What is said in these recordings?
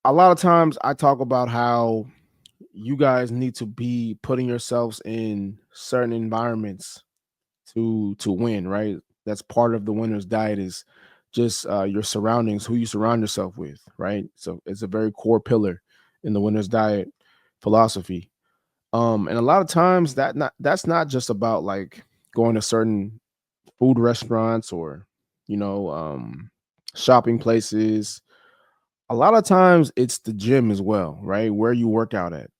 a lot of times I talk about how you guys need to be putting yourselves in certain environments to win, right? That's part of the winner's diet is just your surroundings, who you surround yourself with, right? So it's a very core pillar in the winner's diet philosophy. And a lot of times that's not just about like going to certain food restaurants or you know shopping places. A lot of times it's the gym as well, right? Where you work out at.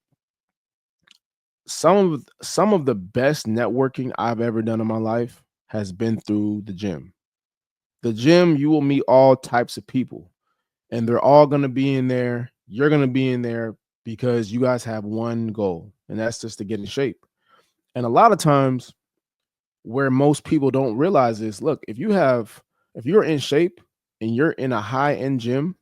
Some of the best networking I've ever done in my life has been through the gym. The gym, you will meet all types of people, and they're all going to be in there. You're going to be in there because you guys have one goal, and that's just to get in shape. And a lot of times, where most people don't realize is, look, if you're in shape and you're in a high end gym,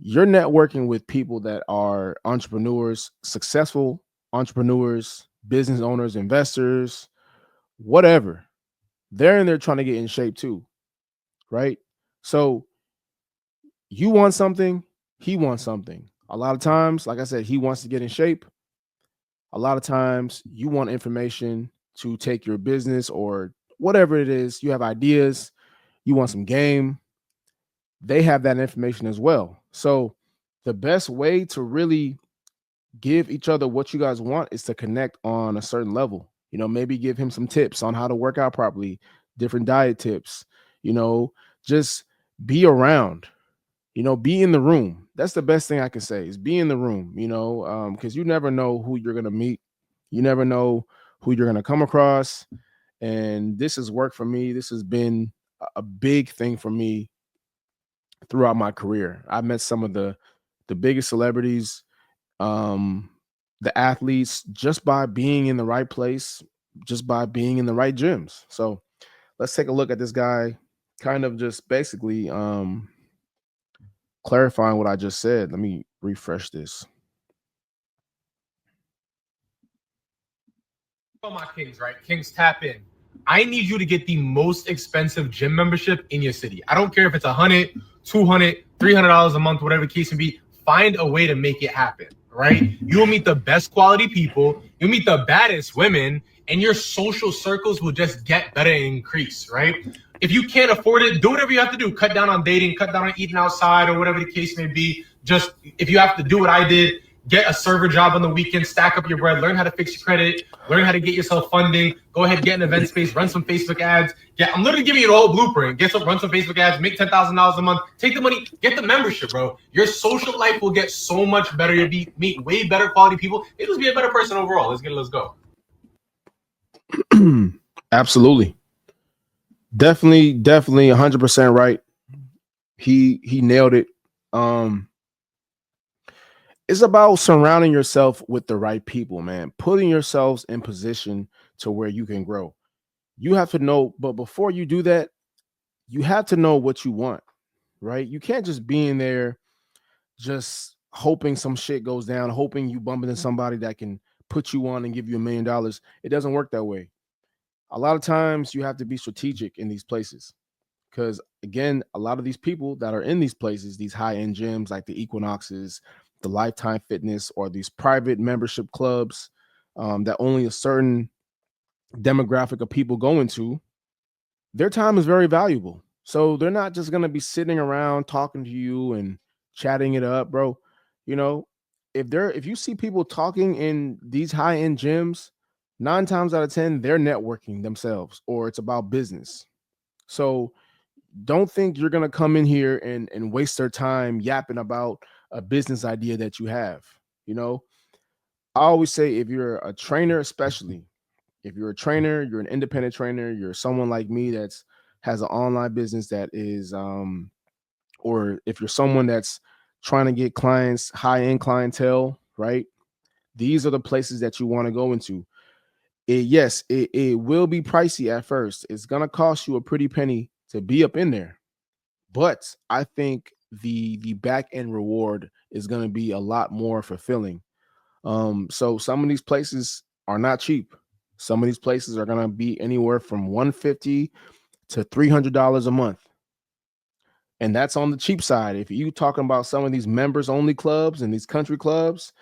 you're networking with people that are entrepreneurs, successful entrepreneurs, business owners, investors, whatever. They're in there trying to get in shape too, right? So you want something, he wants something. A lot of times, like I said, he wants to get in shape. A lot of times, you want information to take your business or whatever it is. You have ideas, you want some game. They have that information as well. So, the best way to really give each other what you guys want is to connect on a certain level. Maybe give him some tips on how to work out properly, different diet tips, you know, just be around, be in the room. That's the best thing I can say is be in the room, because you never know who you're going to meet. You never know who you're going to come across. And this has worked for me. This has been a big thing for me throughout my career. I met some of the biggest celebrities, um, the athletes, just by being in the right place, just by being in the right gyms. So let's take a look at this guy, kind of just basically clarifying what I just said. Let me refresh this. About my Kings, right? Kings tap in. I need you to get the most expensive gym membership in your city. I don't care if it's 100, 200, $300 a month, whatever the case may be. Find a way to make it happen, right? You'll meet the best quality people, you'll meet the baddest women, and your social circles will just get better and increase, right? If you can't afford it, do whatever you have to do. Cut down on dating, cut down on eating outside, or whatever the case may be. Just if you have to do what I did, get a server job on the weekend, stack up your bread, learn how to fix your credit, learn how to get yourself funding, go ahead, get an event space, run some Facebook ads. Yeah, I'm literally giving you the whole blueprint. Run some Facebook ads, make $10,000 a month, take the money, get the membership, bro. Your social life will get so much better. You'll meet way better quality people. It'll just be a better person overall. Let's go. Absolutely. Definitely 100% right. He nailed it. Um it's about surrounding yourself with the right people, man. Putting yourselves in position to where you can grow. You have to know, but before you do that, you have to know what you want, right? You can't just be in there just hoping some shit goes down, hoping you bump into somebody that can put you on and give you $1 million. It doesn't work that way. A lot of times you have to be strategic in these places because, again, a lot of these people that are in these places, these high end gyms like the Equinoxes, the Lifetime Fitness, or these private membership clubs that only a certain demographic of people go into, their time is very valuable. So they're not just going to be sitting around talking to you and chatting it up, bro. You know, if you see people talking in these high end gyms, 9 times out of 10, they're networking themselves or it's about business. So don't think you're going to come in here and waste their time yapping about a business idea that you have. You know, I always say if you're a trainer, especially if you're a trainer, you're an independent trainer, you're someone like me that's has an online business that is or if you're someone that's trying to get clients, high end clientele, right? These are the places that you want to go into. Yes, it will be pricey at first. It's gonna cost you a pretty penny to be up in there, but I think the back end reward is gonna be a lot more fulfilling. So some of these places are not cheap. Some of these places are gonna be anywhere from 150 to $300 a month. And that's on the cheap side. If you talking about some of these members only clubs and these country clubs,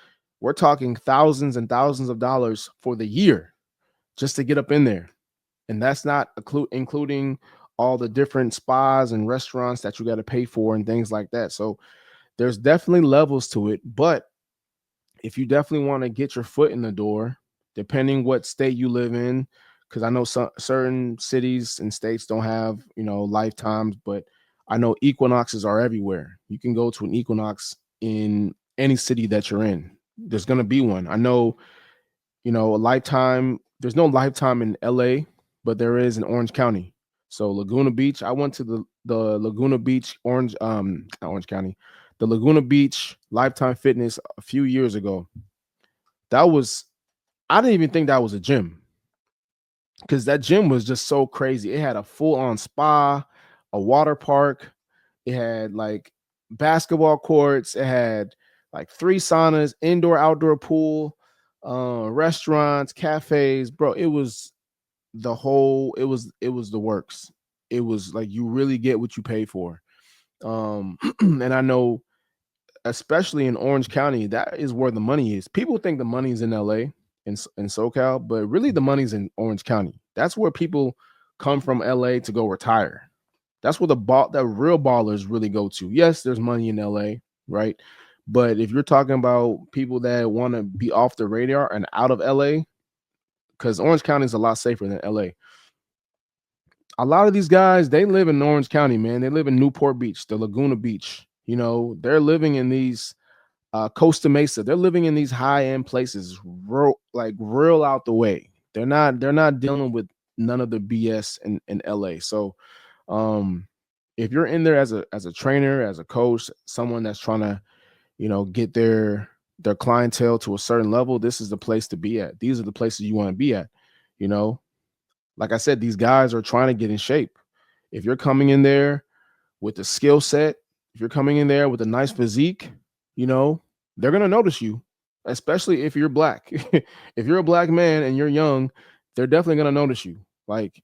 we're talking thousands and thousands of dollars for the year just to get up in there. And that's not including all the different spas and restaurants that you got to pay for and things like that. So there's definitely levels to it. But if you definitely want to get your foot in the door, depending what state you live in, because I know certain cities and states don't have, lifetimes, but I know equinoxes are everywhere. You can go to an equinox in any city that you're in. There's going to be one. I know, a lifetime, there's no lifetime in LA, but there is in Orange County. So Laguna Beach, I went to the Laguna Beach, not Orange County, the Laguna Beach Lifetime Fitness a few years ago. I didn't even think that was a gym, because that gym was just so crazy. It had a full-on spa, a water park. It had like basketball courts. It had like 3 saunas, indoor, outdoor pool, restaurants, cafes. Bro, it was the works. It was like you really get what you pay for. And I know, especially in Orange County, that is where the money is. People think the money is in LA and in SoCal, but really the money's in Orange County. That's where people come from LA to go retire. That's where the real ballers really go to. Yes, there's money in LA, right? But if you're talking about people that want to be off the radar and out of LA, because Orange County is a lot safer than LA. A lot of these guys, they live in Orange County, man. They live in Newport Beach, the Laguna Beach. They're living in these Costa Mesa. They're living in these high-end places, real out the way. They're not dealing with none of the BS in LA. So if you're in there as a trainer, as a coach, someone that's trying to, get their clientele to a certain level, this is the place to be at. These are the places you want to be at. Like I said, these guys are trying to get in shape. If you're coming in there with the skill set, if you're coming in there with a nice physique, they're going to notice you, especially if you're black. If you're a black man and you're young, they're definitely going to notice you. Like,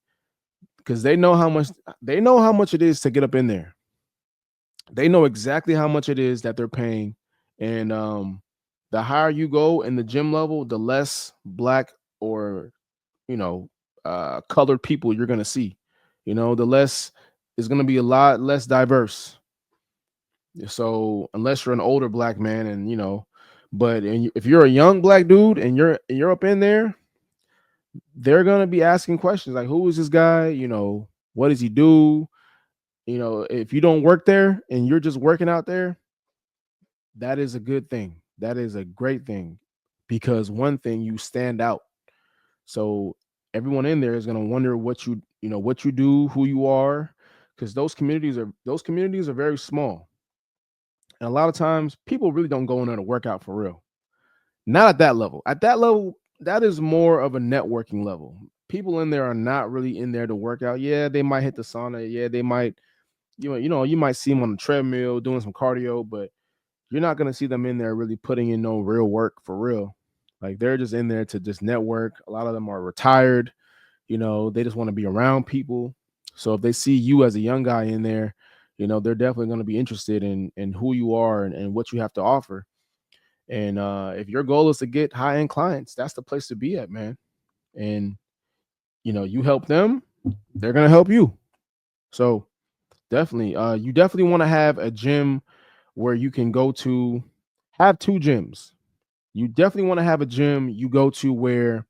because they know how much it is to get up in there. They know exactly how much it is that they're paying. And the higher you go in the gym level, the less black or, colored people you're going to see. The less is going to be a lot less diverse. So unless you're an older black man and, if you're a young black dude and you're up in there, they're going to be asking questions like, who is this guy? What does he do? If you don't work there and you're just working out there, that is a good thing. That is a great thing, because one thing, you stand out. So everyone in there is going to wonder what you do, who you are, because those communities are very small. And a lot of times people really don't go in there to work out for real. Not at that level. At that level, that is more of a networking level. People in there are not really in there to work out. Yeah, they might hit the sauna. Yeah, they might, you might see them on the treadmill doing some cardio, but you're not going to see them in there really putting in no real work for real. Like, they're just in there to just network. A lot of them are retired. They just want to be around people. So if they see you as a young guy in there, they're definitely going to be interested in who you are and what you have to offer. And if your goal is to get high-end clients, that's the place to be at, man. And, you help them, they're going to help you. So definitely, you definitely want to have a gym where you can go to, have 2 gyms. You definitely want to have a gym you go to where,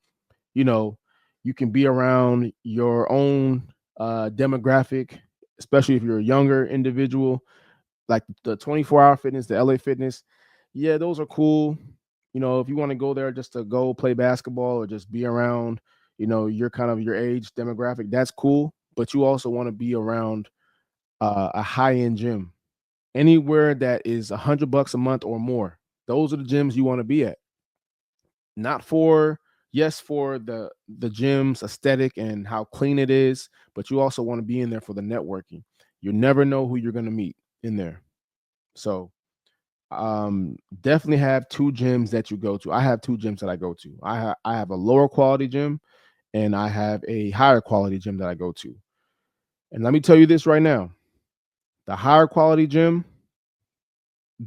you can be around your own demographic, especially if you're a younger individual, like the 24-hour fitness, the LA Fitness. Yeah, those are cool. If you want to go there just to go play basketball or just be around, you're kind of your age demographic, that's cool. But you also want to be around a high-end gym, anywhere that is $100 a month or more. Those are the gyms you want to be at. Not for the gym's aesthetic and how clean it is, but you also want to be in there for the networking. You never know who you're going to meet in there. So definitely have 2 gyms that you go to. I have 2 gyms that I go to. I have a lower quality gym and I have a higher quality gym that I go to. And let me tell you this right now. The higher quality gym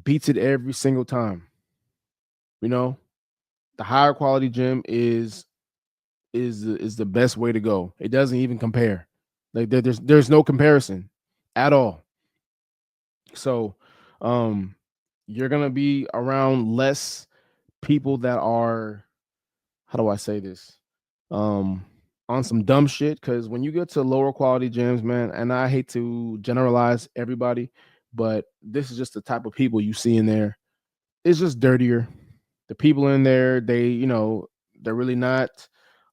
beats it every single time. You know, the higher quality gym is the best way to go. It doesn't even compare. Like there's no comparison at all. So, um, you're gonna be around less people that are, how do I say this? Um, on some dumb shit. Because when you get to lower quality gyms, man, and I hate to generalize everybody, but this is just the type of people you see in there. It's just dirtier. The people in there, they're really not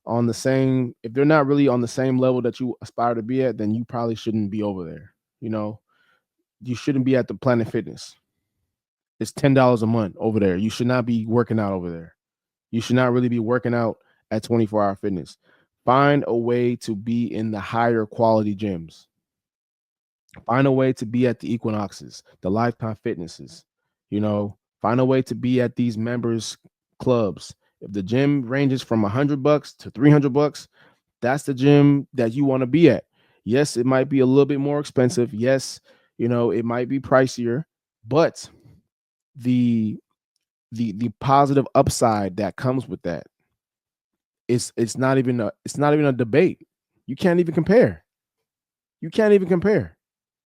on the same. If they're not really on the same level that you aspire to be at, then you probably shouldn't be over there. You know, you shouldn't be at the Planet Fitness. It's $10 a month over there. You should not be working out over there. You should not really be working out at 24-hour fitness. Find a way to be in the higher quality gyms. Find a way to be at the Equinoxes, the Lifetime Fitnesses. Find a way to be at these members clubs. If the gym ranges from $100 to $300, that's the gym that you want to be at. Yes, it might be a little bit more expensive. Yes, it might be pricier, but the the positive upside that comes with that, it's not even a debate. You can't even compare.